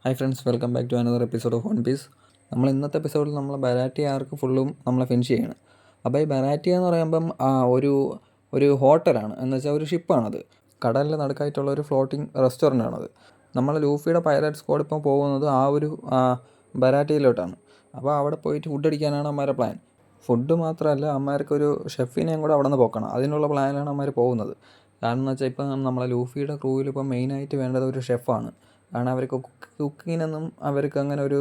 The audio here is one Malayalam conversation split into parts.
Hi friends, welcome back to another episode of One Piece. നമ്മൾ ഇന്നത്തെ എപ്പിസോഡിൽ നമ്മൾ ബരാറ്റിയ ആർക്ക് ഫുള്ളും നമ്മളെ ഫിനിഷ് ചെയ്യണം. അപ്പോൾ ഈ ബരാറ്റിയ എന്ന് പറയുമ്പം ഒരു ഒരു ഹോട്ടലാണ്, എന്ന് വെച്ചാൽ ഒരു ഷിപ്പാണത്. കടലിൽ നടുക്കായിട്ടുള്ള ഒരു ഫ്ലോട്ടിംഗ് റെസ്റ്റോറൻ്റ് ആണത്. നമ്മൾ ലൂഫിയുടെ പൈലറ്റ് സ്ക്വാഡ് ഇപ്പോൾ പോകുന്നത് ആ ഒരു ബരാറ്റിയയിലോട്ടാണ്. അപ്പോൾ അവിടെ പോയിട്ട് ഫുഡ് അടിക്കാനാണ് അമ്മമാരെ പ്ലാൻ. ഫുഡ് മാത്രമല്ല, അമ്മമാർക്കൊരു ഷെഫിനെയും കൂടെ അവിടെ നിന്ന് പോക്കണം. അതിനുള്ള പ്ലാനിലാണ് അമ്മമാർ പോകുന്നത്. കാരണം എന്ന് വെച്ചാൽ ഇപ്പം നമ്മളെ ലൂഫിയുടെ ക്രൂവിൽ ഇപ്പം മെയിനായിട്ട് വേണ്ടത് ഒരു ഷെഫാണ്. കാരണം അവർക്ക് കുക്കിങ്ങിനൊന്നും അവർക്ക് അങ്ങനെ ഒരു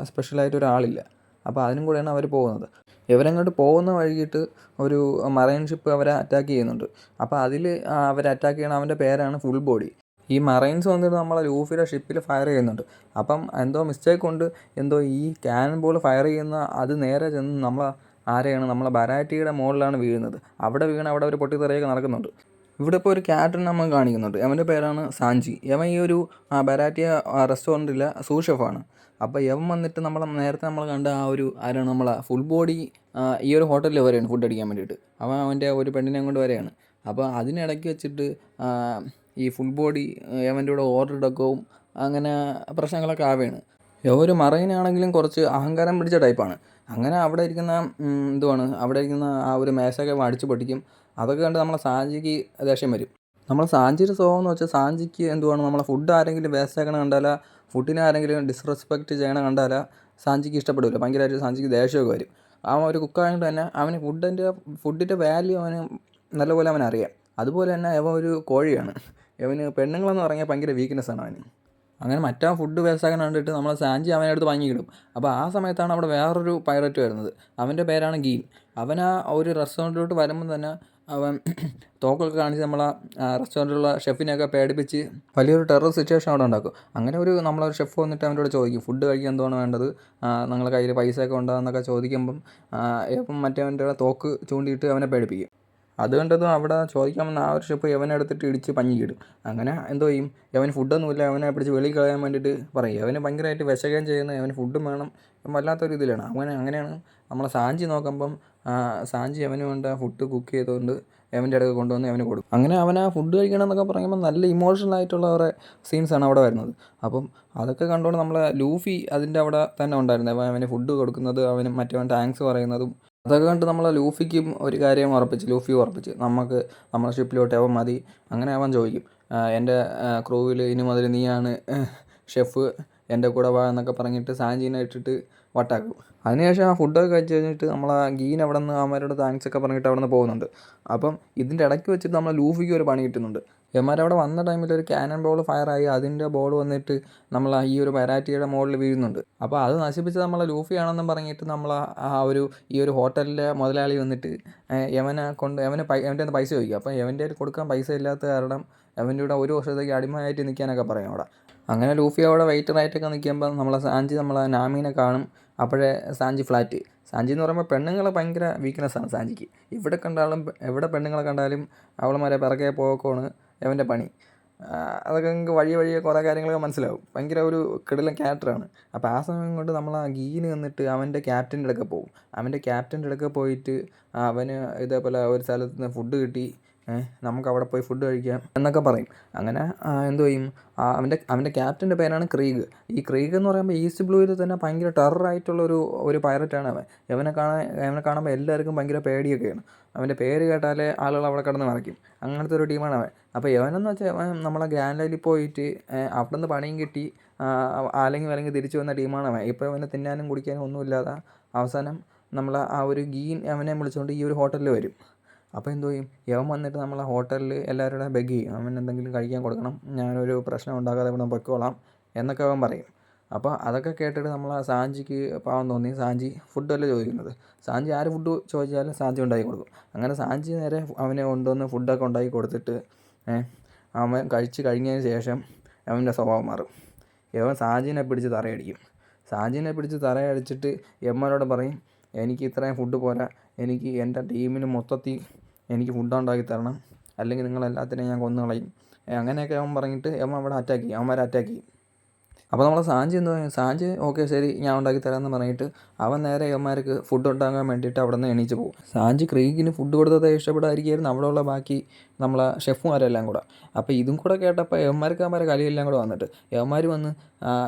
സ്പെഷ്യലായിട്ട് ഒരാളില്ല. അപ്പോൾ അതിനും കൂടെയാണ് അവർ പോകുന്നത്. ഇവരങ്ങോട്ട് പോകുന്ന വഴിയിട്ട് ഒരു മറൈൻ ഷിപ്പ് അവരെ അറ്റാക്ക് ചെയ്യുന്നുണ്ട്. അപ്പോൾ അതിൽ അവരെ അറ്റാക്ക് ചെയ്യണ അവൻ്റെ പേരാണ് ഫുൾ ബോഡി. ഈ മറൈൻസ് വന്നിട്ട് നമ്മളെ ലൂഫിയുടെ ഷിപ്പിൽ ഫയർ ചെയ്യുന്നുണ്ട്. അപ്പം എന്തോ മിസ്റ്റേക്ക് കൊണ്ട് എന്തോ ഈ ക്യാനൻ ബോൾ ഫയർ ചെയ്യുന്ന അത് നേരെ ചെന്ന് നമ്മളെ ബരാറ്റിയുടെ മുകളിലാണ് വീഴുന്നത്. അവിടെ വീണ് അവിടെ ഒരു പൊട്ടിത്തെറിയൊക്കെ നടക്കുന്നുണ്ട്. ഇവിടെ ഇപ്പോൾ ഒരു ക്യാപ്റ്റൻ നമ്മൾ കാണിക്കുന്നുണ്ട്. അവൻ്റെ പേരാണ് സാഞ്ചി. യവൻ ഈ ഒരു ബരാറ്റിയ റെസ്റ്റോറൻറ്റിലെ സൂ ഷെഫാണ്. അപ്പോൾ യവൻ വന്നിട്ട് നേരത്തെ നമ്മൾ കണ്ട ആരാണ് നമ്മളെ ഫുൾ ബോഡി ഈ ഒരു ഹോട്ടലിൽ വരെയാണ് ഫുഡ് അടിക്കാൻ വേണ്ടിയിട്ട്. അവൻ്റെ ഒരു പെണ്ണിനെ കൊണ്ട് വരെയാണ്. അപ്പോൾ അതിനിടയ്ക്ക് വെച്ചിട്ട് ഈ ഫുൾ ബോഡി യവൻ്റെ കൂടെ ഓർഡർ എടുക്കവും അങ്ങനെ പ്രശ്നങ്ങളൊക്കെ ആവുകയാണ്. ഒരു മറൈനാണെങ്കിലും കുറച്ച് അഹങ്കാരം പിടിച്ച ടൈപ്പാണ്. അങ്ങനെ അവിടെ ഇരിക്കുന്ന ആ ഒരു മേശയൊക്കെ അടിച്ച് പൊട്ടിക്കും. അതൊക്കെ കണ്ട് നമ്മളെ സാഞ്ചിക്ക് ദേഷ്യം വരും. നമ്മളെ സാഞ്ചിയുടെ സ്വഭാവം എന്ന് വെച്ചാൽ സാഞ്ചിക്ക് നമ്മളെ ഫുഡ് ആരെങ്കിലും വേസ്റ്റ് ആക്കണ കണ്ടാൽ, ഫുഡിനെ ആരെങ്കിലും ഡിസ്റെസ്പെക്റ്റ് ചെയ്യണ കണ്ടാൽ സാഞ്ചിക്ക് ഇഷ്ടപ്പെടില്ല. ഭയങ്കരമായിട്ട് സാഞ്ചിക്ക് ദേഷ്യമൊക്കെ വരും. അവൻ ഒരു കുക്കായതുകൊണ്ട് തന്നെ അവന് ഫുഡിൻ്റെ വാല്യൂ അവന് നല്ലപോലെ അവനറിയാം. അതുപോലെ തന്നെ അവൻ ഒരു കോഴിയാണ്. അവന് പെണ്ണുങ്ങളെന്ന് പറഞ്ഞാൽ ഭയങ്കര വീക്ക്നെസ്സാണ് അവന്. അങ്ങനെ മറ്റേ ഫുഡ് വേസ്റ്റാക്കാൻ കണ്ടിട്ട് നമ്മളെ സാഞ്ചി അവനെ അടുത്ത് വാങ്ങിക്കിടും. അപ്പോൾ ആ സമയത്താണ് അവിടെ വേറൊരു പൈററ്റ് വരുന്നത്. അവൻ്റെ പേരാണ് ഗീൻ. അവൻ ആ ഒരു റെസ്റ്റോറൻറ്റിലോട്ട് വരുമ്പോൾ തന്നെ അവൻ തോക്കൊക്കെ കാണിച്ച് റെസ്റ്റോറൻറ്റിലുള്ള ഷെഫിനെയൊക്കെ പേടിപ്പിച്ച് വലിയൊരു ടെറർ സിറ്റുവേഷൻ അവിടെ ഉണ്ടാക്കും. അങ്ങനെ നമ്മളൊരു ഷെഫ് വന്നിട്ട് അവനോട് ചോദിക്കും, ഫുഡ് കഴിക്കാൻ എന്താണ് വേണ്ടത്, നിങ്ങളുടെ കയ്യിൽ പൈസയൊക്കെ ഉണ്ടോ എന്നൊക്കെ ചോദിക്കുമ്പം മറ്റവൻ്റെ തോക്ക് ചൂണ്ടിയിട്ട് അവനെ പേടിപ്പിക്കും. അത് കണ്ടതും അവിടെ ചോദിക്കാൻ വന്ന ആ ഒരു ഷെഫ് യവനെ എടുത്തിട്ട് ഇടിച്ച് പഞ്ഞിക്കിടും. അങ്ങനെ എന്തോ ചെയ്യും, യവന് ഫുഡൊന്നുമില്ല, അവനെ പിടിച്ച് വെളിയിൽ കളയാൻ വേണ്ടിയിട്ട് പറയും. യവന് ഭയങ്കരമായിട്ട് വിശകയം ചെയ്യുന്ന, യവന് ഫുഡും വേണം, വല്ലാത്തൊരു ഇതിലാണ്. അങ്ങനെയാണ് നമ്മളെ സാഞ്ചി നോക്കുമ്പം സാഞ്ചി യവന് വേണ്ട ഫുഡ് കുക്ക് ചെയ്തുകൊണ്ട് യവൻ്റെ അടുത്ത് കൊണ്ടുവന്ന് യവന് കൊടുക്കും. അങ്ങനെ അവൻ ആ ഫുഡ് കഴിക്കണം എന്നൊക്കെ പറയുമ്പോൾ നല്ല ഇമോഷണൽ ആയിട്ടുള്ള കുറേ സീൻസാണ് അവിടെ വരുന്നത്. അപ്പം അതൊക്കെ കണ്ടുകൊണ്ട് നമ്മളെ ലൂഫി അതിൻ്റെ അവിടെ തന്നെ ഉണ്ടായിരുന്നു. അവന് ഫുഡ് കൊടുക്കുന്നത്, അവന് മറ്റവൻ താങ്ക്സ് പറയുന്നതും അതൊക്കെ കണ്ട് നമ്മളെ ലൂഫി ഉറപ്പിച്ച് നമ്മളെ ഷിപ്പിലോട്ട് അവൻ മതി. അങ്ങനെ അവൻ ചോദിക്കും, എൻ്റെ ക്രൂവിൽ ഇനി മുതൽ നീയാണ് ഷെഫ്, എൻ്റെ കൂടെ വാ എന്നൊക്കെ പറഞ്ഞിട്ട് സാഞ്ചീനെ ഇട്ടിട്ട് വട്ടാക്കും. അതിനുശേഷം ആ ഫുഡൊക്കെ കഴിച്ച് കഴിഞ്ഞിട്ട് ഗീൻ അവിടെ നിന്ന് അവന്മാരോട് താങ്ക്സ് ഒക്കെ പറഞ്ഞിട്ട് അവിടെ നിന്ന് പോകുന്നുണ്ട്. അപ്പം ഇതിൻ്റെ ഇടയ്ക്ക് വെച്ചിട്ട് നമ്മളെ ലൂഫിക്ക് ഒരു പണി കിട്ടുന്നുണ്ട്. യവന്മാരവിടെ വന്ന ടൈമിൽ ഒരു ക്യാനൻ ബോൾ ഫയറായി അതിൻ്റെ ബോൾ വന്നിട്ട് ഈ ഒരു ബരാറ്റിയുടെ മുകളിൽ വീഴുന്നുണ്ട്. അപ്പോൾ അത് നശിപ്പിച്ച് നമ്മളെ ലൂഫിയാണെന്നും പറഞ്ഞിട്ട് ഈ ഒരു ഹോട്ടലിലെ മുതലാളി വന്നിട്ട് അവൻ്റെ പൈസ ചോദിക്കും. അപ്പോൾ അവൻ്റെ കൊടുക്കാൻ പൈസ ഇല്ലാത്ത കാരണം അവൻ്റെ കൂടെ ഒരു വർഷത്തേക്ക് അടിമയായിട്ട് നിൽക്കാനൊക്കെ പറയും അവിടെ. അങ്ങനെ ലൂഫി അവിടെ വെയിറ്ററായിട്ടൊക്കെ നിൽക്കുമ്പോൾ നമ്മളെ നാമീനെ കാണും. അപ്പോഴേ സാഞ്ചി ഫ്ലാറ്റ്. സാഞ്ചി എന്ന് പറയുമ്പോൾ പെണ്ണുങ്ങൾ ഭയങ്കര വീക്ക്നെസ്സാണ് സാഞ്ചിക്ക്. എവിടെ പെണ്ണുങ്ങളെ കണ്ടാലും അവളമാരെ പിറകെ പോക്കാണ് അവൻ്റെ പണി. അതൊക്കെ നിങ്ങൾക്ക് വഴിയെ കുറേ കാര്യങ്ങളൊക്കെ മനസ്സിലാവും. ഭയങ്കര ഒരു കിടിലൻ ക്യാരക്ടറാണ്. അപ്പോൾ ആ സമയം കൊണ്ട് ഗീന് വന്നിട്ട് അവൻ്റെ ക്യാപ്റ്റൻ്റെ അടുക്ക പോകും. അവൻ്റെ ക്യാപ്റ്റൻ്റെ അടുക്ക പോയിട്ട് അവന് ഇതേപോലെ ഒരു സ്ഥലത്ത് നിന്ന് ഫുഡ് കിട്ടി, നമുക്കവിടെ പോയി ഫുഡ് കഴിക്കാം എന്നൊക്കെ പറയും. അങ്ങനെ എന്തോ ചെയ്യും, അവൻ്റെ ക്യാപ്റ്റൻ്റെ പേരാണ് ക്രീഗ്. ഈ ക്രീഗ് എന്ന് പറയുമ്പോൾ ഈസ്റ്റ് ബ്ലൂവിൽ തന്നെ ഭയങ്കര ടെററായിട്ടുള്ള ഒരു പൈററ്റാണ് അവൻ. അവനെ കാണുമ്പോൾ എല്ലാവർക്കും ഭയങ്കര പേടിയൊക്കെയാണ്. അവൻ്റെ പേര് കേട്ടാലേ ആളുകൾ അവിടെ കിടന്ന് മറിക്കും. അങ്ങനത്തെ ഒരു ടീമാണ് അവൻ. അപ്പോൾ യവനെന്ന് വെച്ചാൽ നമ്മളെ ഗ്രാൻഡ് ലൈനിൽ പോയിട്ട് അവിടെ നിന്ന് പണിയും കിട്ടി അല്ലെങ്കിൽ തിരിച്ചു വന്ന ടീമാണ് അവൻ. ഇപ്പോൾ അവനെ തിന്നാനും കുടിക്കാനും ഒന്നുമില്ലാതെ അവസാനം ആ ഒരു ഗീൻ അവനെ വിളിച്ചുകൊണ്ട് ഈ ഒരു ഹോട്ടലിൽ വരും. അപ്പോൾ എന്തോ ചെയ്യും, യവൻ വന്നിട്ട് നമ്മളെ ഹോട്ടലിൽ എല്ലാവരോടും ബെഗ് ചെയ്യും, അവൻ എന്തെങ്കിലും കഴിക്കാൻ കൊടുക്കണം, ഞാനൊരു പ്രശ്നം ഉണ്ടാക്കാതെ ഇവിടെ പൊയ്ക്കോളാം എന്നൊക്കെ അവൻ പറയും. അപ്പോൾ അതൊക്കെ കേട്ടിട്ട് സാഞ്ചിക്ക് പാവം തോന്നി. സാഞ്ചി ഫുഡല്ല ചോദിക്കുന്നത്. സാഞ്ചി ആര് ഫുഡ് ചോദിച്ചാലും സാഞ്ചി ഉണ്ടാക്കി കൊടുക്കും. അങ്ങനെ സാഞ്ചി നേരെ അവനെ കൊണ്ടുവന്ന് ഫുഡൊക്കെ ഉണ്ടാക്കി കൊടുത്തിട്ട് അവൻ കഴിച്ച് കഴിഞ്ഞതിന് ശേഷം അവൻ്റെ സ്വഭാവം മാറും. യവൻ സാഞ്ചിനെ പിടിച്ച് തറയടിച്ചിട്ട് യമ്മനോട് പറയും, എനിക്ക് ഇത്രയും ഫുഡ് പോരാ, എനിക്ക് എൻ്റെ ടീമിന് മൊത്തത്തിൽ എനിക്ക് ഫുഡ് ഉണ്ടാക്കി തരണം, അല്ലെങ്കിൽ നിങ്ങളെല്ലാത്തിനെയും ഞാൻ കൊന്നു കളയും. അങ്ങനെയൊക്കെ അവൻ പറഞ്ഞിട്ട് അവന്മാരെ അറ്റാക്ക് ചെയ്യും. അപ്പോൾ നമ്മളെ സാഞ്ചി എന്ന് പറയും, സാഞ്ചി ഓക്കെ ശരി ഞാൻ ഉണ്ടാക്കി തരാമെന്ന് പറഞ്ഞിട്ട് അവൻ നേരെ ഇവന്മാർക്ക് ഫുഡ് ഉണ്ടാക്കാൻ വേണ്ടിയിട്ട് അവിടെ നിന്ന് എണീച്ച് പോകും. സാഞ്ചി ക്രീഗിന് ഫുഡ് കൊടുത്തത് ഇഷ്ടപ്പെടാതിരിക്കുകയായിരുന്നു അവിടെയുള്ള ബാക്കി നമ്മളെ ഷെഫുമാരെല്ലാം കൂടെ. അപ്പോൾ ഇതും കൂടെ കേട്ടപ്പോൾ യവന്മാരെ കലിയെല്ലാം കൂടെ വന്നിട്ട് യവന്മാർ വന്ന്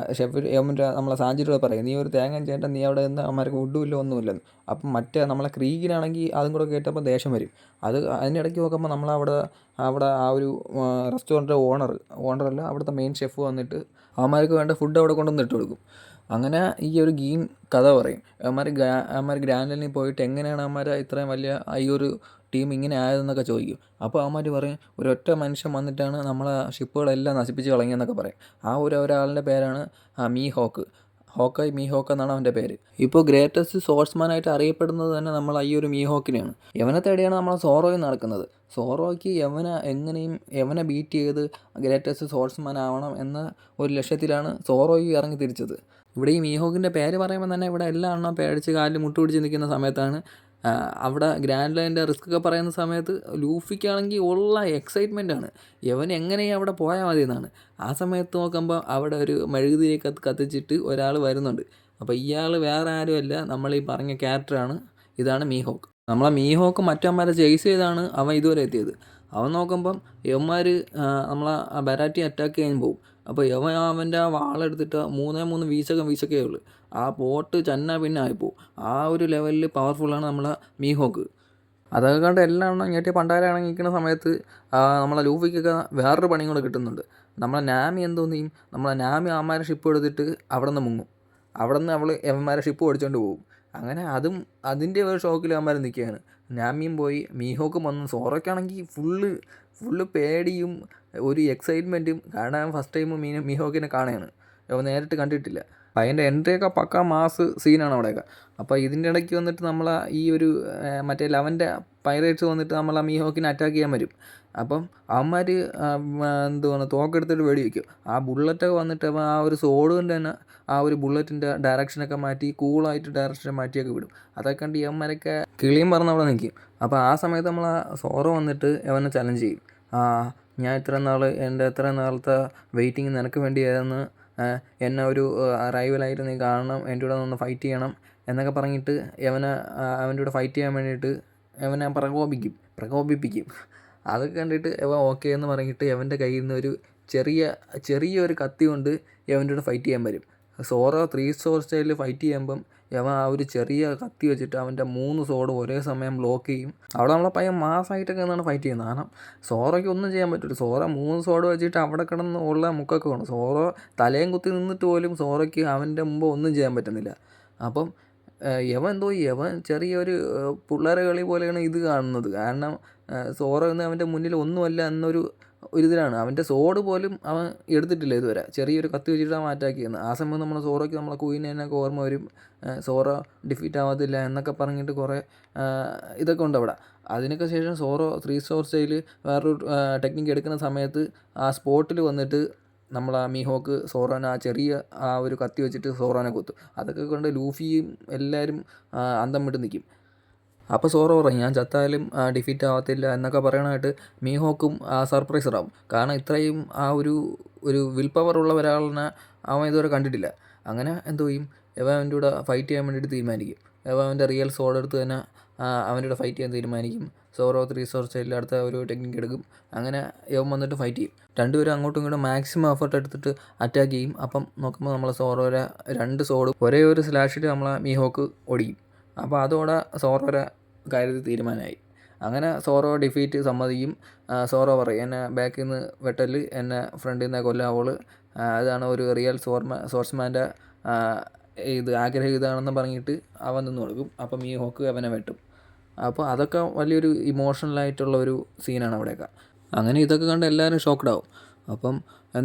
യവൻ്റെ നമ്മളെ സാഞ്ചിയുടെ പറയും, നീ ഒരു തേങ്ങ ചേട്ടൻ നീ അവിടെ നിന്ന് അവന്മാർക്ക് ഫുഡും ഇല്ല ഒന്നുമില്ലെന്ന്. അപ്പം മറ്റേ നമ്മളെ ക്രീഗിനാണെങ്കിൽ അതും കൂടെ കേട്ടപ്പോൾ ദേഷ്യം വരും. അതിനിടയ്ക്ക് നോക്കുമ്പോൾ അവിടെ ആ ഒരു റെസ്റ്റോറൻറ്റ് ഓണറല്ല അവിടുത്തെ മെയിൻ ഷെഫ് വന്നിട്ട് അവന്മാർക്ക് വേണ്ട ഫുഡ് അവിടെ കൊണ്ടുവന്ന് ഇട്ട് കൊടുക്കും. അങ്ങനെ ഈ ഒരു ഗെയിം കഥ പറയും. അവന്മാർ ഗ്രാൻഡ് ലൈനിൽ പോയിട്ട് എങ്ങനെയാണ് അവന്മാർ ഇത്രയും വലിയ ഈ ഒരു ടീം ഇങ്ങനെ ആയതെന്നൊക്കെ ചോദിക്കും. അപ്പോൾ അവന്മാർ പറയും, ഒരൊറ്റ മനുഷ്യൻ വന്നിട്ടാണ് നമ്മളെ ഷിപ്പുകളെല്ലാം നശിപ്പിച്ച് കളഞ്ഞതെന്നൊക്കെ പറയും. ആ ഒരാളുടെ പേരാണ് മീഹോക്ക് എന്നാണ് അവൻ്റെ പേര്. ഇപ്പോൾ ഗ്രേറ്റസ്റ്റ് സോഴ്സ്മാനായിട്ട് അറിയപ്പെടുന്നത് തന്നെ നമ്മൾ ഈ ഒരു മീഹോക്കിനെയാണ്. യവനെ തേടിയാണ് നമ്മൾ സോറോയിൽ നടക്കുന്നത്. സോറോയ്ക്ക് യവനെ ബീറ്റ് ചെയ്ത് ഗ്രേറ്റസ്റ്റ് സോഴ്സ്മാൻ ആവണം എന്ന ഒരു ലക്ഷ്യത്തിലാണ് സോറോയി ഇറങ്ങി തിരിച്ചത്. ഇവിടെ ഈ മീഹോക്കിൻ്റെ പേര് പറയുമ്പോൾ തന്നെ ഇവിടെ എല്ലാ എണ്ണം പേടിച്ച് കാലിൽ മുട്ടുപിടിച്ച് നിൽക്കുന്ന സമയത്താണ് അവിടെ ഗ്രാൻഡ് ലൈൻ്റെ റിസ്ക് ഒക്കെ പറയുന്ന സമയത്ത് ലൂഫിക്കാണെങ്കിൽ ഉള്ള എക്സൈറ്റ്മെൻറ്റാണ്, യവൻ എങ്ങനെയും അവിടെ പോയാൽ മതി എന്നാണ്. ആ സമയത്ത് നോക്കുമ്പോൾ അവിടെ ഒരു മെഴുകുതിരിയൊക്കെ കത്തിച്ചിട്ട് ഒരാൾ വരുന്നുണ്ട്. അപ്പോൾ ഇയാൾ വേറെ ആരുമല്ല, നമ്മൾ ഈ പറഞ്ഞ ക്യാരക്ടറാണ്. ഇതാണ് മീഹോക്ക്. നമ്മളെ മീഹോക്ക് മറ്റന്മാരെ ചേസ് ചെയ്താണ് അവൻ ഇതുവരെ എത്തിയത്. അവൻ നോക്കുമ്പം യവന്മാർ നമ്മളെ ബരാറ്റി അറ്റാക്ക് ചെയ്യാൻ പോകും. അപ്പോൾ അവൻ്റെ ആ വാളെടുത്തിട്ട് 3 വീശൊക്കെ ഉള്ളൂ. ആ പോട്ട് പിന്നെ ആയിപ്പോവും. ആ ഒരു ലെവലിൽ പവർഫുള്ളാണ് നമ്മളെ മീഹോക്ക്. അതൊക്കെ കണ്ട് എല്ലാം ഞെട്ടി പണ്ടാരം നിൽക്കുന്ന സമയത്ത് നമ്മളെ ലൂഫിക്കൊക്കെ വേറൊരു പണിയും കൂടെ കിട്ടുന്നുണ്ട്. നമ്മളെ നാമി എന്തോന്നിയും നമ്മളെ നാമി അവന്മാരെ ഷിപ്പ് എടുത്തിട്ട് അവിടെ നിന്ന് മുങ്ങും. അവിടെ നിന്ന് അവൾ യവന്മാരെ ഷിപ്പ് ഓടിച്ചുകൊണ്ട് പോകും. അങ്ങനെ അതിൻ്റെ ഒരു ഷോക്കിൽ അവന്മാർ നിൽക്കുകയാണ്. നാമിയും പോയി, മീഹോക്കും വന്നു. സോറയ്ക്കാണെങ്കിൽ ഫുള്ള് പേടിയും ഒരു എക്സൈറ്റ്മെൻറ്റും. കാരണം ഫസ്റ്റ് ടൈം മീഹോക്കിനെ കാണുകയാണ്, അവൻ നേരിട്ട് കണ്ടിട്ടില്ല. അപ്പോൾ അതിൻ്റെ എൻട്രിയൊക്കെ പക്ക മാസ് സീനാണ് അവിടെയൊക്കെ. അപ്പോൾ ഇതിൻ്റെ ഇടയ്ക്ക് വന്നിട്ട് നമ്മളെ ഈ ഒരു മറ്റേ ലവൻ്റെ പൈറേറ്റ്സ് വന്നിട്ട് നമ്മളെ മീഹോക്കിനെ അറ്റാക്ക് ചെയ്യാൻ വരും. അപ്പം അവന്മാർ തോക്കെടുത്തിട്ട് വെടി വയ്ക്കും. ആ ബുള്ളറ്റൊക്കെ വന്നിട്ട് ആ ഒരു സോഡ് കൊണ്ട് തന്നെ ആ ഒരു ബുള്ളറ്റിൻ്റെ ഡയറക്ഷനൊക്കെ മാറ്റി കൂളായിട്ട് ഡയറക്ഷൻ മാറ്റിയൊക്കെ വിടും. അതൊക്കെ കണ്ട് യവന്മാരൊക്കെ കിളിയും പറഞ്ഞ് അവിടെ നിൽക്കും. അപ്പോൾ ആ സമയത്ത് നമ്മൾ സോറോ വന്നിട്ട് അവനെ ചലഞ്ച് ചെയ്യും. ഞാൻ എത്ര നാളത്തെ വെയിറ്റിംഗ് നിനക്ക് വേണ്ടിയായിരുന്നു, എന്നെ ഒരു റൈവലായിട്ട് നീ കാണണം, എൻ്റെ കൂടെ ഒന്ന് ഫൈറ്റ് ചെയ്യണം എന്നൊക്കെ പറഞ്ഞിട്ട് അവൻ്റെ കൂടെ ഫൈറ്റ് ചെയ്യാൻ വേണ്ടിയിട്ട് അവനെ പ്രകോപിപ്പിക്കും. അതൊക്കെ കണ്ടിട്ട് ഓക്കെ എന്ന് പറഞ്ഞിട്ട് അവൻ്റെ കയ്യിൽ നിന്ന് ഒരു ചെറിയൊരു കത്തി കൊണ്ട് അവൻ്റെ കൂടെ ഫൈറ്റ് ചെയ്യാൻ വരും. സോറോ 3 sword സ്റ്റൈലിൽ ഫൈറ്റ് ചെയ്യുമ്പം ആ ഒരു ചെറിയ കത്തി വെച്ചിട്ട് അവൻ്റെ 3 സോഡ് ഒരേ സമയം ബ്ലോക്ക് ചെയ്യും. അവിടെ നമ്മളെ പയ്യൻ മാസമായിട്ടൊക്കെ എന്നാണ് ഫൈറ്റ് ചെയ്യുന്നത്. കാരണം സോറോയ്ക്ക് ഒന്നും ചെയ്യാൻ പറ്റില്ല. സോറോ 3 സോഡ് വെച്ചിട്ട് അവിടെ കിടന്ന് ഉള്ള മുക്കൊക്കെ വേണം. സോറോ തലയും കുത്തി നിന്നിട്ട് പോലും സോറോയ്ക്ക് അവൻ്റെ മുമ്പ് ഒന്നും ചെയ്യാൻ പറ്റുന്നില്ല. അപ്പം യവൻ ചെറിയൊരു പിള്ളേരെ കളി പോലെയാണ് ഇത് കാണുന്നത്. കാരണം സോറോ എന്ന് അവൻ്റെ മുന്നിൽ ഒന്നുമല്ല എന്നൊരു ഇതിലാണ്. അവൻ്റെ സോഡ് പോലും അവൻ എടുത്തിട്ടില്ല ഇതുവരെ. ചെറിയൊരു കത്തി വെച്ചിട്ട് അവൻ അറ്റാക്ക് ചെയ്യുന്നത്. ആ സമയം നമ്മളെ സോറോയ്ക്ക് നമ്മളെ ക്വീനൊക്കെ ഓർമ്മ വരും. സോറോ ഡിഫീറ്റ് ആവത്തില്ല എന്നൊക്കെ പറഞ്ഞിട്ട് കുറേ ഇതൊക്കെ ഉണ്ട് അവിടെ. അതിനൊക്കെ ശേഷം സോറോ 3 sword സ്റ്റൈൽ വേറൊരു ടെക്നിക്ക് എടുക്കുന്ന സമയത്ത് ആ സ്പോട്ടിൽ വന്നിട്ട് നമ്മളെ മീഹോക്ക് സോറോനെ ആ ഒരു കത്തി വെച്ചിട്ട് സോറോനെ കുത്തും. അതൊക്കെ കൊണ്ട് ലൂഫിയും എല്ലാവരും അന്തം വിട്ട് നിൽക്കും. അപ്പോൾ സോറോ പറയും, ഞാൻ ചത്താലും ഡിഫീറ്റ് ആവത്തില്ല എന്നൊക്കെ പറയണമായിട്ട് മീഹോക്കും സർപ്രൈസറാവും. കാരണം ഇത്രയും ആ ഒരു വിൽ പവർ ഉള്ള ഒരാളിനെ അവൻ ഇതുവരെ കണ്ടിട്ടില്ല. അങ്ങനെ ചെയ്യും, അവൻ്റെ കൂടെ ഫൈറ്റ് ചെയ്യാൻ വേണ്ടിയിട്ട് തീരുമാനിക്കും. അവൻ്റെ റിയൽ സോഡ് എടുത്ത് തന്നെ അവൻ്റെ കൂടെ ഫൈറ്റ് ചെയ്യാൻ തീരുമാനിക്കും. സോറോ 3 sword സ്റ്റൈലിൽ അടുത്ത ഒരു ടെക്നിക്ക് എടുക്കും. അങ്ങനെ വന്നിട്ട് ഫൈറ്റ് ചെയ്യും. രണ്ടുപേരും അങ്ങോട്ടും ഇങ്ങോട്ടും മാക്സിമം എഫർട്ട് എടുത്തിട്ട് അറ്റാക്ക് ചെയ്യും. അപ്പം നോക്കുമ്പോൾ നമ്മളെ സോറോരെ 2 സോഡും ഒരേ ഒരു സ്ലാഷിൽ നമ്മളെ മീഹോക്ക് ഓടിക്കും. അപ്പോൾ അതോടെ സോറോരെ കാര്യത്തിൽ തീരുമാനമായി. അങ്ങനെ സോറോ ഡിഫീറ്റ് സമ്മതിക്കും. സോറോ പറയും, എന്നെ ബാക്കിൽ നിന്ന് വെട്ടല്, എന്നെ ഫ്രണ്ടിൽ നിന്ന് കൊല്ലാവോള്, അതാണ് ഒരു റിയൽ സോഴ്സ്മാൻ്റെ ആഗ്രഹം ഇതാണെന്ന് പറഞ്ഞിട്ട് അവൻ നിന്ന് കൊടുക്കും. അപ്പം മീഹോക്ക് അവനെ വെട്ടും. അപ്പോൾ അതൊക്കെ വലിയൊരു ഇമോഷണലായിട്ടുള്ള ഒരു സീനാണ് അവിടെയൊക്കെ. അങ്ങനെ ഇതൊക്കെ കണ്ട് എല്ലാവരും ഷോക്ക്ഡാവും. അപ്പം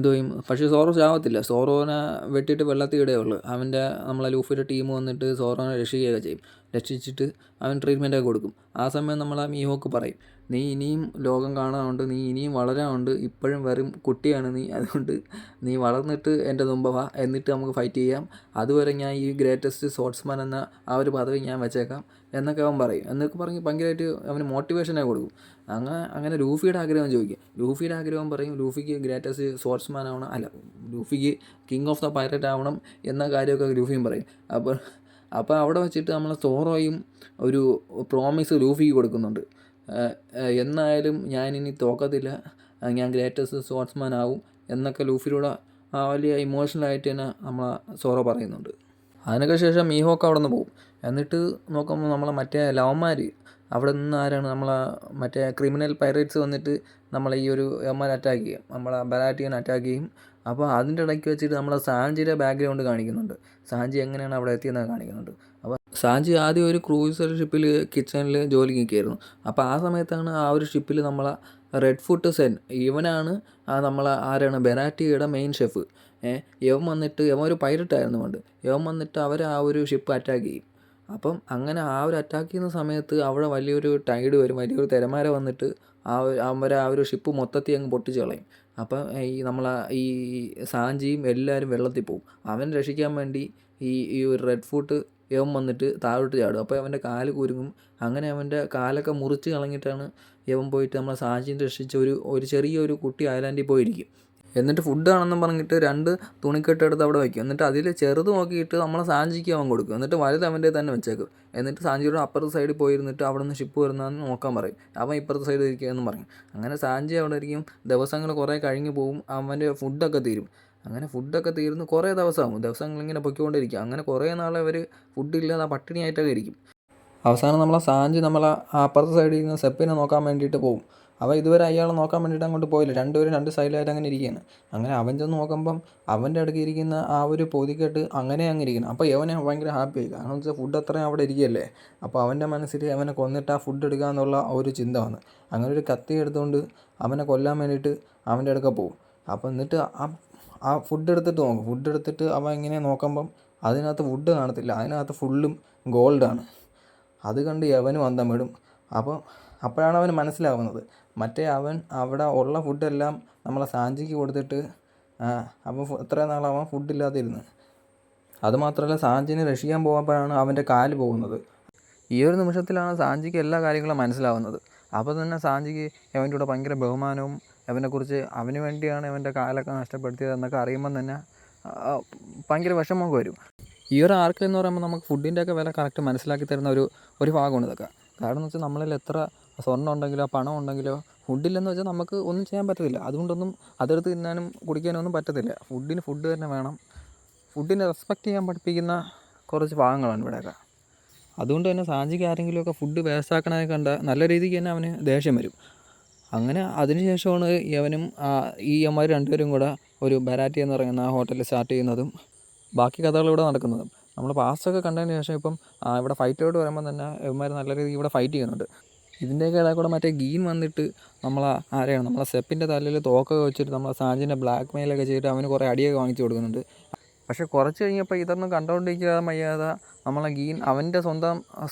ചെയ്യും, പക്ഷേ സോറോ ചാവത്തില്ല. സോറോനെ വെട്ടിയിട്ട് വെള്ളത്തിൽ ഇടുകയുള്ളൂ. നമ്മളെ ലൂഫിയുടെ ടീം വന്നിട്ട് സോറോനെ രക്ഷിക്കുകയൊക്കെ ചെയ്യും. രക്ഷിച്ചിട്ട് അവൻ ട്രീറ്റ്മെൻറ്റൊക്കെ കൊടുക്കും. ആ സമയം നമ്മളെ മീഹോക്ക് പറയും, നീ ഇനിയും ലോകം കാണാനുണ്ട്, നീ ഇനിയും വളരാനുണ്ട്, ഇപ്പോഴും വെറും കുട്ടിയാണ് നീ, അതുകൊണ്ട് നീ വളർന്നിട്ട് എൻ്റെ മുമ്പ് വാ, എന്നിട്ട് നമുക്ക് ഫൈറ്റ് ചെയ്യാം. അതുവരെ ഞാൻ ഈ ഗ്രേറ്റസ്റ്റ് സ്പോർട്സ്മാൻ എന്ന ആ ഒരു പദവി ഞാൻ വെച്ചേക്കാം എന്നൊക്കെ അവൻ പറയും. എന്നൊക്കെ പറഞ്ഞ് ഭയങ്കരമായിട്ട് അവന് മോട്ടിവേഷനൊക്കെ കൊടുക്കും. അങ്ങനെ ലൂഫിയുടെ ആഗ്രഹം ചോദിക്കും. ലൂഫിയുടെ ആഗ്രഹം പറയും ലൂഫിക്ക് ഗ്രേറ്റസ്റ്റ് സ്പോർട്സ്മാൻ ആവണം, അല്ല ലൂഫിക്ക് കിങ് ഓഫ് ദ പൈററ്റ് ആവണം എന്ന കാര്യമൊക്കെ ലൂഫിയും പറയും. അപ്പോൾ അവിടെ വെച്ചിട്ട് നമ്മളെ സോറോയും ഒരു പ്രോമിസ് ലൂഫിക്ക് കൊടുക്കുന്നുണ്ട്. എന്നായാലും ഞാനിനി തോക്കത്തില്ല, ഞാൻ ഗ്രേറ്റസ്റ്റ് സ്പോർട്സ്മാൻ ആവും എന്നൊക്കെ ലൂഫിലൂടെ വലിയ ഇമോഷണലായിട്ട് തന്നെ നമ്മളെ സോറോ പറയുന്നുണ്ട്. അതിനൊക്കെ ശേഷം മീഹോക്ക് അവിടെ നിന്ന് പോകും. എന്നിട്ട് നോക്കുമ്പോൾ നമ്മളെ മറ്റേ ലവന്മാർ അവിടെ നിന്ന് ആരാണ് നമ്മളെ മറ്റേ ക്രിമിനൽ പൈറേറ്റ്സ് വന്നിട്ട് നമ്മളെ ഈ ഒരു യവന്മാർ അറ്റാക്ക് ചെയ്യും, നമ്മളെ ബരാറ്റിയനെ അറ്റാക്ക് ചെയ്യും. അപ്പോൾ അതിൻ്റെ ഇടയ്ക്ക് വെച്ചിട്ട് നമ്മളെ സാഞ്ചിയുടെ ബാക്ക്ഗ്രൗണ്ട് കാണിക്കുന്നുണ്ട്. സാഞ്ചി എങ്ങനെയാണ് അവിടെ എത്തിയെന്നൊക്കെ കാണിക്കുന്നുണ്ട്. അപ്പോൾ സാഞ്ചി ആദ്യം ഒരു ക്രൂസർ ഷിപ്പിൽ കിച്ചണിൽ ജോലിക്ക് നിൽക്കുകയായിരുന്നു. അപ്പോൾ ആ സമയത്താണ് ആ ഒരു ഷിപ്പിൽ നമ്മളെ റെഡ് ഫുട്ട് സെൻ, ഇവനാണ് നമ്മളെ ആരാണ് ബെറാറ്റിയുടെ മെയിൻ ഷെഫ്. യവൻ വന്നിട്ട് യവൻ ഒരു പൈലറ്റായിരുന്നു പണ്ട്. യവൻ വന്നിട്ട് അവർ ആ ഒരു ഷിപ്പ് അറ്റാക്ക് ചെയ്യും. അപ്പം അങ്ങനെ ആ ഒരു അറ്റാക്ക് ചെയ്യുന്ന സമയത്ത് അവിടെ വലിയൊരു ടൈഡ് വരും, വലിയൊരു തിരമാല വന്നിട്ട് അവരെ ആ ഒരു ഷിപ്പ് മൊത്തത്തിൽ അങ്ങ് പൊട്ടിച്ച് കളയും. അപ്പം ഈ സാഞ്ചിയും എല്ലാവരും വെള്ളത്തിൽ പോകും. അവൻ രക്ഷിക്കാൻ വേണ്ടി ഈ ഒരു റെഡ് ഫുട്ട് യവൻ വന്നിട്ട് താഴോട്ട് ചാടും. അപ്പോൾ അവൻ്റെ കാല് കുരുങ്ങും. അങ്ങനെ അവൻ്റെ കാലൊക്കെ മുറിച്ച് കളഞ്ഞിട്ടാണ് യവൻ പോയിട്ട് നമ്മളെ സാഞ്ചിനെ രക്ഷിച്ച ഒരു ചെറിയൊരു കുട്ടി ഐലാൻഡിൽ പോയിരിക്കും. എന്നിട്ട് ഫുഡാണെന്നും പറഞ്ഞിട്ട് 2 തുണിക്കെട്ടെടുത്ത് അവിടെ വയ്ക്കും. എന്നിട്ട് അതിൽ ചെറുത് നോക്കിയിട്ട് നമ്മളെ സാഞ്ചിക്ക് അവൻ കൊടുക്കും. എന്നിട്ട് വലുത് അവൻ്റെ തന്നെ വെച്ചേക്കും. എന്നിട്ട് സാഞ്ചിയുടെ അപ്പുറത്തെ സൈഡിൽ പോയിരുന്നിട്ട് അവിടെ നിന്ന് ഷിപ്പ് വരുന്നതെന്ന് നോക്കാൻ പറയും. അവൻ ഇപ്പുറത്തെ സൈഡിൽ ഇരിക്കുകയെന്ന് പറയും. അങ്ങനെ സാഞ്ചി അവിടെ ഇരിക്കും. ദിവസങ്ങൾ കുറേ കഴിഞ്ഞ് പോവും. അവൻ്റെ ഫുഡൊക്കെ തീരും. അങ്ങനെ ഫുഡൊക്കെ തീർന്ന് കുറേ ദിവസമാകും. ദിവസങ്ങളിങ്ങനെ പൊയ്ക്കൊണ്ടിരിക്കും. അങ്ങനെ കുറേ നാൾ അവർ ഫുഡില്ലാതെ പട്ടിണിയായിട്ടൊക്കെ ഇരിക്കും. അവസാനം നമ്മളെ സാഞ്ചി നമ്മളെ അപ്പുറത്തെ സൈഡിൽ ഇരുന്ന സെപ്പിനെ നോക്കാൻ വേണ്ടിയിട്ട് പോകും. അവൻ ഇതുവരെ അയാളെ നോക്കാൻ വേണ്ടിയിട്ട് അങ്ങോട്ട് പോയില്ല. രണ്ടുപേരും 2 സൈഡിലായിട്ട് അങ്ങനെ ഇരിക്കുകയാണ്. അങ്ങനെ അവൻ ചെന്ന് നോക്കുമ്പം അവൻ്റെ അടുക്ക് ഇരിക്കുന്ന ആ ഒരു പൊതിക്കെട്ട് അങ്ങനെ ഇരിക്കണം. അപ്പോൾ യവനെ ഭയങ്കര ഹാപ്പി ആയി. കാരണം വെച്ചാൽ ഫുഡ് അത്രയും അവിടെ ഇരിക്കുകയല്ലേ. അപ്പോൾ അവൻ്റെ മനസ്സിൽ അവനെ കൊന്നിട്ട് ആ ഫുഡ് എടുക്കുക എന്നുള്ള ഒരു ചിന്ത വന്നു. അങ്ങനെ ഒരു കത്തി എടുത്തുകൊണ്ട് അവനെ കൊല്ലാൻ വേണ്ടിയിട്ട് അവൻ്റെ അടുക്ക പോകും. അപ്പോൾ എന്നിട്ട് ആ ഫുഡ് എടുത്തിട്ട് നോക്കും. ഫുഡ് എടുത്തിട്ട് അവൻ ഇങ്ങനെ നോക്കുമ്പം അതിനകത്ത് ഫുഡ് കാണത്തില്ല. അതിനകത്ത് ഫുള്ളും ഗോൾഡാണ്. അത് കണ്ട് യവനും അന്തം വിടും. അപ്പോഴാണ് അവന് മനസ്സിലാവുന്നത് മറ്റേ അവൻ അവിടെ ഉള്ള ഫുഡെല്ലാം നമ്മളെ സാഞ്ചിക്ക് കൊടുത്തിട്ട് അവൻ ഇത്രയും നാൾ അവൻ ഫുഡില്ലാതെ ഇരുന്ന്. അതുമാത്രമല്ല സാഞ്ചിനെ രക്ഷിക്കാൻ പോകുമ്പോഴാണ് അവൻ്റെ കാല് പോകുന്നത്. ഈ ഒരു നിമിഷത്തിലാണ് സാഞ്ചിക്ക് എല്ലാ കാര്യങ്ങളും മനസ്സിലാവുന്നത്. അപ്പോൾ തന്നെ സാഞ്ചിക്ക് അവൻ്റെ കൂടെ ഭയങ്കര ബഹുമാനവും അവനെക്കുറിച്ച് അവന് വേണ്ടിയാണ് അവൻ്റെ കാലൊക്കെ നഷ്ടപ്പെടുത്തിയത് എന്നൊക്കെ അറിയുമ്പം തന്നെ ഭയങ്കര വിഷമമൊക്കെ വരും. ഈ ഒരു ആർക്കിൽ എന്ന് പറയുമ്പോൾ നമുക്ക് ഫുഡിൻ്റെയൊക്കെ വില കറക്റ്റ് മനസ്സിലാക്കി തരുന്ന ഒരു ഭാഗമാണ് ഇതൊക്കെ. കാരണം എന്ന് വെച്ചാൽ നമ്മളിൽ എത്ര സ്വർണ്ണം ഉണ്ടെങ്കിലോ പണം ഉണ്ടെങ്കിലോ ഫുഡില്ലെന്ന് വെച്ചാൽ നമുക്ക് ഒന്നും ചെയ്യാൻ പറ്റത്തില്ല. അതുകൊണ്ടൊന്നും അതെടുത്ത് തിന്നാനും കുടിക്കാനും ഒന്നും പറ്റത്തില്ല. ഫുഡിന് ഫുഡ് തന്നെ വേണം. ഫുഡിനെ റെസ്പെക്റ്റ് ചെയ്യാൻ പഠിപ്പിക്കുന്ന കുറച്ച് ഭാഗങ്ങളാണ് ഇവിടെയൊക്കെ. അതുകൊണ്ട് തന്നെ സാഞ്ചിക്ക് ആരെങ്കിലുമൊക്കെ ഫുഡ് വേസ്റ്റാക്കണതൊക്കെ കണ്ട നല്ല രീതിക്ക് തന്നെ അവന് ദേഷ്യം വരും. അങ്ങനെ അതിന് ശേഷമാണ് യവനും ഈ അമ്മമാർ രണ്ടുപേരും കൂടെ ഒരു ബരാറ്റി എന്ന് പറയുന്ന ആ ഹോട്ടലിൽ സ്റ്റാർട്ട് ചെയ്യുന്നതും ബാക്കി കഥകൾ ഇവിടെ നടക്കുന്നതും. നമ്മൾ പാസ്റ്റൊക്കെ കണ്ടതിന് ശേഷം ഇപ്പം ഇവിടെ ഫൈറ്റോട് വരുമ്പോൾ തന്നെ ഇവന്മാർ നല്ല രീതിയിൽ ഇവിടെ ഫൈറ്റ് ചെയ്യുന്നുണ്ട്. ഇതിൻ്റെയൊക്കെ ഇടയിൽ കൂടെ മറ്റേ ഗീൻ വന്നിട്ട് ആരെയാണ് നമ്മളെ സെപ്പിൻ്റെ തലയിൽ തോക്കൊക്കെ വെച്ചിട്ട് നമ്മളെ സാഞ്ചിനെ ബ്ലാക്ക് മെയിലൊക്കെ ചെയ്തിട്ട് അവന് കുറേ അടിയൊക്കെ വാങ്ങിച്ചു കൊടുക്കുന്നുണ്ട്. പക്ഷേ കുറച്ച് കഴിഞ്ഞപ്പോൾ ഇതൊന്നും കണ്ടുകൊണ്ടിരിക്കാതെ വയ്യാതെ നമ്മളെ ഗീൻ അവൻ്റെ സ്വന്തം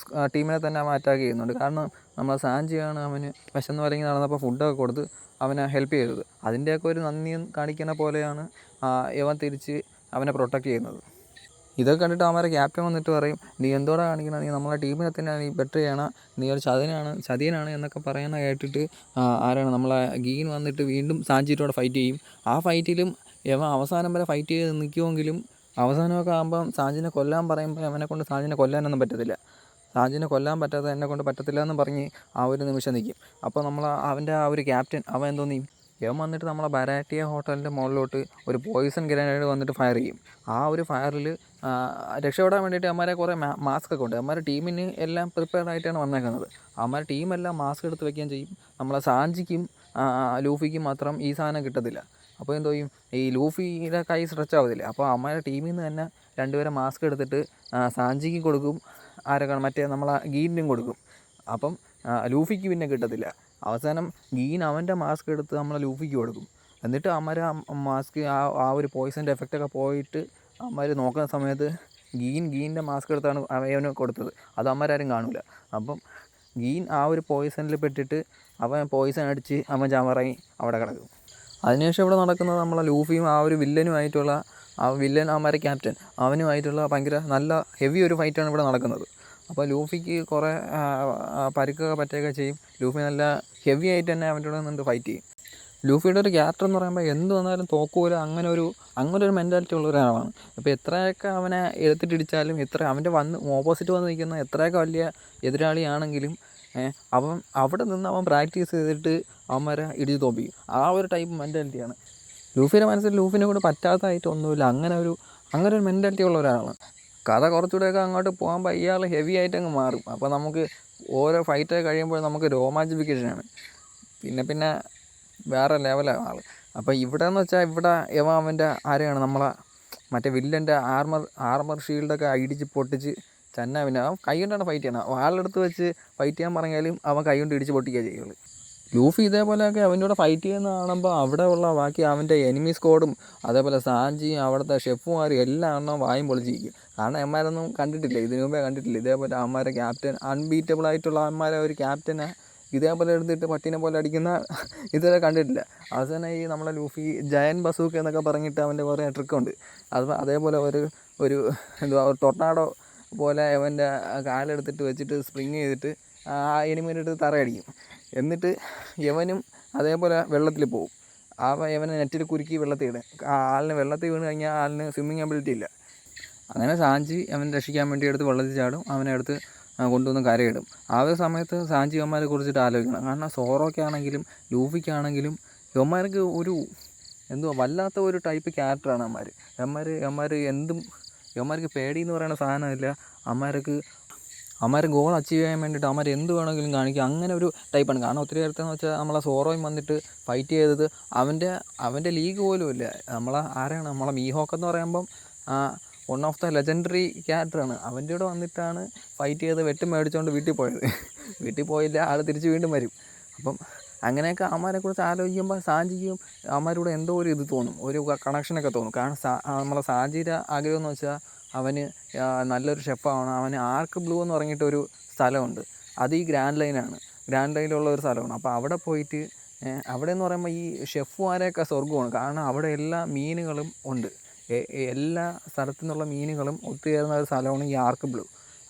ടീമിനെ തന്നെ അവൻ അറ്റാക്ക് ചെയ്യുന്നുണ്ട്. കാരണം നമ്മളെ സാഞ്ചിയാണ് അവന് വിശന്ന് വരങ്ങി നടന്നപ്പോൾ ഫുഡൊക്കെ കൊടുത്ത് അവനെ ഹെൽപ്പ് ചെയ്തത്. അതിൻ്റെയൊക്കെ ഒരു നന്ദിയും കാണിക്കുന്ന പോലെയാണ് ഇവൻ തിരിച്ച് അവനെ പ്രൊട്ടക്റ്റ് ചെയ്യുന്നത്. ഇതൊക്കെ കണ്ടിട്ട് അവന്മാരെ ക്യാപ്റ്റൻ വന്നിട്ട് പറയും, നീ എന്തോടെ കാണിക്കണം, നീ നമ്മളെ ടീമിനെ തന്നെ നീ ബെറ്റർ ചെയ്യണം, നീ ഒരു ചതിയനാണ് എന്നൊക്കെ പറയുന്ന കേട്ടിട്ട് ആരാണ് നമ്മളെ ഗീൻ വന്നിട്ട് വീണ്ടും സാഞ്ചിയോടെ ഫൈറ്റ് ചെയ്യും. ആ ഫൈറ്റിലും ഇവൻ അവസാനം വരെ ഫൈറ്റ് ചെയ്ത് നിൽക്കുമെങ്കിലും അവസാനമൊക്കെ ആകുമ്പം സാഞ്ചിനെ കൊല്ലാൻ പറയുമ്പോൾ അവനെ കൊണ്ട് സാഞ്ചിനെ കൊല്ലാനൊന്നും പറ്റത്തില്ല. സാഞ്ചിനെ കൊല്ലാൻ പറ്റാതെ എന്നെ കൊണ്ട് പറ്റത്തില്ല എന്ന് പറഞ്ഞ് ആ ഒരു നിമിഷം നിൽക്കും. അപ്പോൾ അവൻ്റെ ആ ഒരു ക്യാപ്റ്റൻ അവൻ എന്തോന്നി ഇവൻ വന്നിട്ട് നമ്മളെ ബരാറ്റിയ ഹോട്ടലിൻ്റെ മുകളിലോട്ട് ഒരു പോയിസൺ ഗ്രനേഡ് വന്നിട്ട് ഫയർ ചെയ്യും. ആ ഒരു ഫയറിൽ രക്ഷപ്പെടാൻ വേണ്ടിയിട്ട് അവന്മാരെ കുറേ മാസ്ക് ഒക്കെ ഉണ്ട്. അവന്മാരുടെ ടീമിന് എല്ലാം പ്രിപ്പയർഡ് ആയിട്ടാണ് വന്നേക്കുന്നത്. അവന്മാരുടെ ടീമെല്ലാം മാസ്ക് എടുത്ത് വെക്കുകയും ചെയ്യും. നമ്മളെ സാഞ്ചിക്കും ലൂഫിക്കും മാത്രം ഈ സാധനം കിട്ടത്തില്ല. അപ്പോൾ എന്തോ ചെയ്യും, ഈ ലൂഫിയുടെ കൈ സ്ട്രെച്ച് ആവത്തില്ല. അപ്പോൾ അവന്മാരുടെ ടീമിൽ നിന്ന് തന്നെ 2 പേരെ മാസ്ക് എടുത്തിട്ട് സാഞ്ചിക്ക് കൊടുക്കും, ആരൊക്കെയാണ് മറ്റേ നമ്മളെ ഗീനിനും കൊടുക്കും. അപ്പം ലൂഫിക്ക് പിന്നെ കിട്ടത്തില്ല. അവസാനം ഗീൻ അവൻ്റെ മാസ്ക് എടുത്ത് നമ്മളെ ലൂഫിക്ക് കൊടുക്കും. എന്നിട്ട് അവന്മാർ മാസ്ക് ആ ഒരു പോയിസൻ്റെ എഫക്റ്റൊക്കെ പോയിട്ട് അവന്മാർ നോക്കുന്ന സമയത്ത് ഗീനിൻ്റെ മാസ്ക് എടുത്താണ് അവന് കൊടുത്തത്. അത് അവന്മാരാരും കാണില്ല. അപ്പം ഗീൻ ആ ഒരു പോയിസണിൽ പെട്ടിട്ട് അവൻ പോയിസൺ അടിച്ച് അവൻ ചാവറായി അവിടെ കിടക്കും. അതിനുശേഷം ഇവിടെ നടക്കുന്നത് നമ്മളെ ലൂഫിയും ആ ഒരു വില്ലനുമായിട്ടുള്ള ആ വില്ലൻ അവന്മാരെ ക്യാപ്റ്റൻ അവനുമായിട്ടുള്ള ഭയങ്കര നല്ല ഹെവി ഒരു ഫൈറ്റാണ് ഇവിടെ നടക്കുന്നത്. അപ്പോൾ ലൂഫിക്ക് കുറേ പരിക്കൊക്കെ പറ്റുകയൊക്കെ ചെയ്യും. ലൂഫി നല്ല ഹെവി ആയിട്ട് തന്നെ അവൻ്റെ കൂടെ നിന്നിട്ട് ഫൈറ്റ് ചെയ്യും. ലൂഫിയുടെ ഒരു ക്യാരക്ടർ എന്ന് പറയുമ്പോൾ എന്ത് വന്നാലും തോക്കൂല, അങ്ങനെ ഒരു മെൻറ്റാലിറ്റി ഉള്ള ഒരാളാണ്. അപ്പോൾ എത്രയൊക്കെ അവനെ എടുത്തിട്ടിടിച്ചാലും അവൻ്റെ ഓപ്പോസിറ്റ് വന്ന് നിൽക്കുന്ന എത്രയൊക്കെ വലിയ എതിരാളിയാണെങ്കിലും അവൻ അവിടെ നിന്ന് അവൻ പ്രാക്ടീസ് ചെയ്തിട്ട് അവന്മാരെ ഇടിച്ച് തോപ്പിക്കും. ആ ഒരു ടൈപ്പ് മെൻറ്റാലിറ്റിയാണ് ലൂഫിയുടെ മനസ്സിൽ. ലൂഫിനെ കൊണ്ട് പറ്റാത്തതായിട്ടൊന്നുമില്ല, അങ്ങനെ ഒരു മെൻറ്റാലിറ്റി ഉള്ള ഒരാളാണ്. കഥ കുറച്ചുകൂടെയൊക്കെ അങ്ങോട്ട് പോകുമ്പോൾ ഇയാൾ ഹെവി ആയിട്ട് അങ്ങ് മാറും. അപ്പോൾ നമുക്ക് ഓരോ ഫൈറ്റൊക്കെ കഴിയുമ്പോൾ നമുക്ക് രോമാഞ്ചിഫിക്കേഷനാണ്, പിന്നെ വേറെ ലെവലാണ് ആൾ. അപ്പോൾ ഇവിടെ എന്ന് വെച്ചാൽ ഇവിടെ അവൻ്റെ ആരെയാണ് നമ്മളെ മറ്റേ വില്ലൻ്റെ ആർമർ ഷീൽഡൊക്കെ ഇടിച്ച് പൊട്ടിച്ച് പിന്നെ അവൻ കൈ കൊണ്ടാണ് ഫൈറ്റ് ചെയ്യണം. വാളെടുത്ത് വെച്ച് ഫൈറ്റ് ചെയ്യാൻ പറഞ്ഞാലും അവൻ കൈ കൊണ്ട് ഇടിച്ച് പൊട്ടിക്കുക ചെയ്യുള്ളൂ. ലൂഫി ഇതേപോലെയൊക്കെ അവൻ്റെ കൂടെ ഫൈറ്റ് ചെയ്യുന്ന കാണുമ്പോൾ അവിടെ ഉള്ള ബാക്കി അവൻ്റെ എനിമി സ്ക്വാഡും അതേപോലെ സാഞ്ചിയും അവിടുത്തെ ഷെഫുമാരും എല്ലാം എണ്ണം വായും പൊളിച്ചിരിക്കും. കാരണം അവന്മാരൊന്നും കണ്ടിട്ടില്ല, ഇതിനു മുമ്പേ കണ്ടിട്ടില്ല ഇതേപോലെ അവന്മാരെ ക്യാപ്റ്റൻ അൺബീറ്റബിൾ ആയിട്ടുള്ള അവന്മാരെ ഒരു ക്യാപ്റ്റനെ ഇതേപോലെ എടുത്തിട്ട് പട്ടീനെ പോലെ അടിക്കുന്ന ഇതുവരെ കണ്ടിട്ടില്ല. അവസാനം ഈ നമ്മളെ ലൂഫി ജയൻ ബസൂക്ക എന്നൊക്കെ പറഞ്ഞിട്ട് അവൻ്റെ കുറേ ട്രിക്കുണ്ട്. അതേപോലെ ഒരു എന്തുവാ ടൊർണാഡോ പോലെ അവൻ്റെ കാലെടുത്തിട്ട് വെച്ചിട്ട് സ്പ്രിങ് ചെയ്തിട്ട് ആ എനിമീൻ്റെ അടുത്ത് തറയടിക്കും. എന്നിട്ട് യവനും അതേപോലെ വെള്ളത്തിൽ പോകും. യവനെ നെറ്റിൽ കുരുക്കി വെള്ളത്തിൽ ഇടും. ആളിന് വെള്ളത്തിൽ വീണ് കഴിഞ്ഞാൽ ആളിന് സ്വിമ്മിങ് എബിലിറ്റി ഇല്ല. അങ്ങനെ സാഞ്ചി അവനെ രക്ഷിക്കാൻ വേണ്ടി എടുത്ത് വെള്ളത്തിൽ ചാടും, അവനെ എടുത്ത് കൊണ്ടുവന്ന് കരയിടും. ആ ഒരു സമയത്ത് സാഞ്ചി യവന്മാരെ കുറിച്ചിട്ട് ആലോചിക്കണം. കാരണം സോറോയ്ക്കാണെങ്കിലും ലൂഫിക്കാണെങ്കിലും യവന്മാർക്ക് വല്ലാത്ത ഒരു ടൈപ്പ് ക്യാരക്ടറാണ് യവന്മാർ യവന്മാർക്ക് പേടി എന്ന് പറയുന്ന സാധനമില്ല. അമ്മമാർ ഗോൾ അച്ചീവ് ചെയ്യാൻ വേണ്ടിയിട്ട് അമ്മമാർ എന്ത് വേണമെങ്കിലും കാണിക്കുക, അങ്ങനെ ഒരു ടൈപ്പാണ്. കാരണം ഒത്തിരി നേരത്തെന്ന് വെച്ചാൽ നമ്മളെ സോറോയും വന്നിട്ട് ഫൈറ്റ് ചെയ്തത് അവൻ്റെ ലീഗ് പോലും ഇല്ല. നമ്മളെ മീഹോക്ക് എന്ന് പറയുമ്പം വൺ ഓഫ് ദ ലെജൻഡറി ക്യാരക്ടറാണ്. അവൻ്റെ കൂടെ വന്നിട്ടാണ് ഫൈറ്റ് ചെയ്ത് വെട്ട് മേടിച്ചുകൊണ്ട് വീട്ടിൽ പോയില്ല, ആൾ തിരിച്ച് വീണ്ടും വരും. അപ്പം അങ്ങനെയൊക്കെ അമ്മമാരെക്കുറിച്ച് ആലോചിക്കുമ്പോൾ സാഞ്ചിക്കും അമ്മമാരുടെ എന്തോ ഒരു ഇത് തോന്നും, ഒരു കണക്ഷനൊക്കെ തോന്നും. കാരണം നമ്മളെ സാഞ്ചിയുടെ ആഗ്രഹം എന്ന് വെച്ചാൽ അവന് നല്ലൊരു ഷെഫാവണം. അവന് ആർക്ക് ബ്ലൂ എന്ന് പറഞ്ഞിട്ടൊരു സ്ഥലമുണ്ട്, അത് ഈ ഗ്രാൻഡ് ലൈനിലുള്ള ഒരു സ്ഥലമാണ്. അപ്പോൾ അവിടെ പോയിട്ട് അവിടെ എന്ന് പറയുമ്പോൾ ഈ ഷെഫുമാരെയൊക്കെ സ്വർഗ്ഗമാണ്. കാരണം അവിടെ എല്ലാ മീനുകളും ഉണ്ട്, എല്ലാ സ്ഥലത്തു നിന്നുള്ള മീനുകളും ഒത്തുചേർന്ന ഒരു സ്ഥലമാണ് ഈ ആർക്ക് ബ്ലൂ.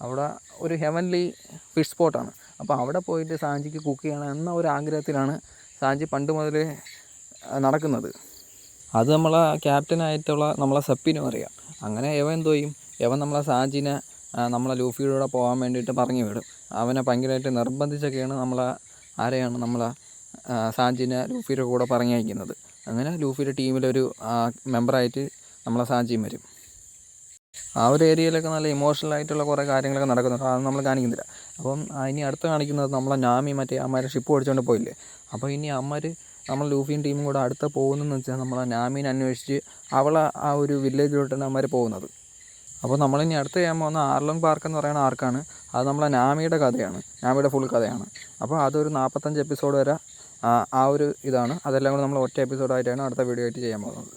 അവിടെ ഒരു ഹെവൻലി ഫിഷ് സ്പോട്ടാണ്. അപ്പോൾ അവിടെ പോയിട്ട് സാഞ്ചിക്ക് കുക്ക് ചെയ്യണം എന്ന ഒരു ആഗ്രഹത്തിലാണ് സാഞ്ചി പണ്ട് മുതലേ നടക്കുന്നത്. അത് നമ്മളെ ക്യാപ്റ്റനായിട്ടുള്ള നമ്മളെ സെപ്പിനും അറിയാം. അങ്ങനെ എന്തോ ചെയ്യും, നമ്മളെ സാഞ്ചിനെ നമ്മളെ ലൂഫിയുടെ കൂടെ പോകാൻ വേണ്ടിയിട്ട് പറഞ്ഞു വിടും. അവനെ ഭയങ്കരമായിട്ട് നിർബന്ധിച്ചൊക്കെയാണ് നമ്മളെ സാഞ്ചിനെ ലൂഫിയുടെ കൂടെ പറഞ്ഞയക്കുന്നത്. അങ്ങനെ ലൂഫിയുടെ ടീമിലൊരു മെമ്പറായിട്ട് നമ്മളെ സാഞ്ചിയും വരും. ആ ഒരു ഏരിയയിലൊക്കെ നല്ല ഇമോഷണലായിട്ടുള്ള കുറേ കാര്യങ്ങളൊക്കെ നടക്കുന്നുണ്ട്, അതൊന്നും നമ്മൾ കാണിക്കുന്നില്ല. അപ്പം ഇനി അടുത്ത് കാണിക്കുന്നത് നമ്മളെ നാമി മറ്റേ അമ്മമാരെ ഷിപ്പ് ഓടിച്ചുകൊണ്ട് പോയില്ലേ. അപ്പോൾ ഇനി നമ്മൾ ലൂഫിയും ടീമും കൂടെ അടുത്ത പോകുന്നതെന്ന് വെച്ചാൽ നമ്മളെ നാമീനെ അന്വേഷിച്ച് ആ ഒരു വില്ലേജിലോട്ടാണ് അമ്മമാർ പോകുന്നത്. അപ്പോൾ നമ്മളിനി അടുത്ത് ചെയ്യാൻ പോകുന്ന ആർലോങ് പാർക്ക് എന്ന് പറയുന്ന ആർക്കാണ്. അത് നമ്മളെ നാമിയുടെ കഥയാണ്, നാമിയുടെ ഫുൾ കഥയാണ്. അപ്പോൾ അതൊരു 45 എപ്പിസോഡ് വരെ ആ ഒരു ഇതാണ്. അതെല്ലാം കൂടെ നമ്മൾ ഒറ്റ എപ്പിസോഡായിട്ടാണ് അടുത്ത വീഡിയോ ആയിട്ട് ചെയ്യാൻ പോകുന്നത്.